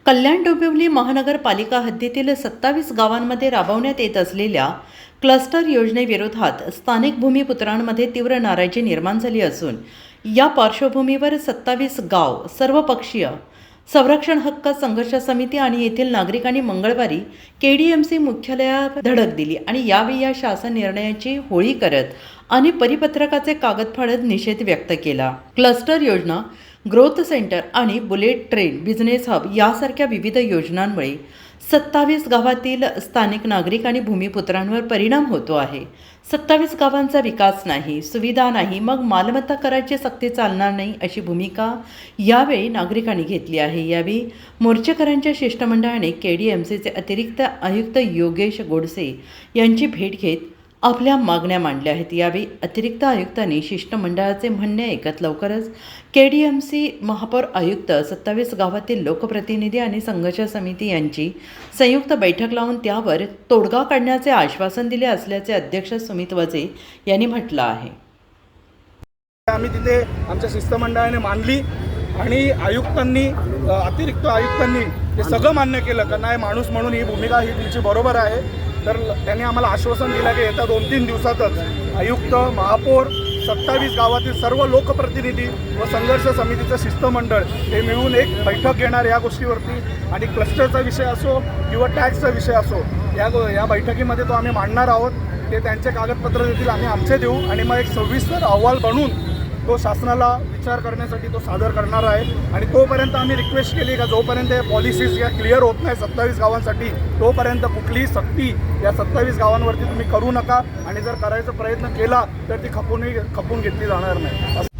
कल्याण डोंबिवली महानगरपालिका हद्दीतील 27 गावांमध्ये राबवण्यात येत असलेल्या क्लस्टर योजनेविरोधात स्थानिक भूमिपुत्रांमध्ये तीव्र नाराजी निर्माण झाली असून या पार्श्वभूमीवर 27 गाव सर्वपक्षीय संरक्षण हक्क संघर्ष समिती आणि येथील नागरिकांनी मंगळवारी KDMC मुख्यालयात धडक दिली आणि यावेळी या शासन निर्णयाची होळी करत आणि परिपत्रकाचे कागद फाडत निषेध व्यक्त केला। क्लस्टर योजना, ग्रोथ सेंटर आणि बुलेट ट्रेन बिझनेस हब यासारख्या विविध योजनांमुळे 27 गावातील स्थानिक नागरिक आणि भूमिपुत्रांवर परिणाम होतो आहे। 27 गावांचा विकास नाही, सुविधा नाही, मग मालमत्ता कराची सक्ती चालणार नाही अशी भूमिका यावेळी नागरिकांनी घेतली आहे। यावेळी मोर्चेकऱ्यांच्या शिष्टमंडळाने KDMCचे अतिरिक्त आयुक्त योगेश गोडसे यांची भेट घेत आपल्या मागण्या मांडल्या आहेत। यावेळी अतिरिक्त आयुक्तांनी शिष्टमंडळाचे म्हणणे ऐकत लवकरच KDMC महापौर आयुक्त, 27 गावातील लोकप्रतिनिधी आणि संघर्ष समिती यांची संयुक्त बैठक लावून त्यावर तोडगा काढण्याचे आश्वासन दिले असल्याचे अध्यक्ष सुमित वजे यांनी म्हटलं आहे। आम्ही तिथे आमच्या शिष्टमंडळाने मांडली आणि आयुक्तांनी, अतिरिक्त आयुक्तांनी हे सगळं मान्य केलं का नाही, माणूस म्हणून ही भूमिका ही तुमची बरोबर आहे। तर त्यांनी आम्हाला आश्वासन दिलं की येत्या 2-3 दिवसातच आयुक्त, महापौर, 27 गावातील सर्व लोकप्रतिनिधी व संघर्ष समितीचं शिष्टमंडळ हे मिळून एक बैठक घेणार या गोष्टीवरती। आणि क्लस्टरचा विषय असो किंवा टॅक्सचा विषय असो, या बैठकीमध्ये तो आम्ही मांडणार आहोत। ते त्यांचे कागदपत्र देतील, आम्ही आमचे देऊ आणि मग एक सविस्तर अहवाल बनवून तो शासनाला विचार करण्यासाठी तो सादर करणार आहे। आणि तोपर्यंत आम्ही रिक्वेस्ट केली का जोपर्यंत पॉलिसीज या क्लिअर होत नाही 27 गावांसाठी, तोपर्यंत कुठलीही सक्ती या 27 गावांवरती तुम्ही करू नका आणि जर करायचा प्रयत्न केला तर ती खपून घेतली जाणार नाही।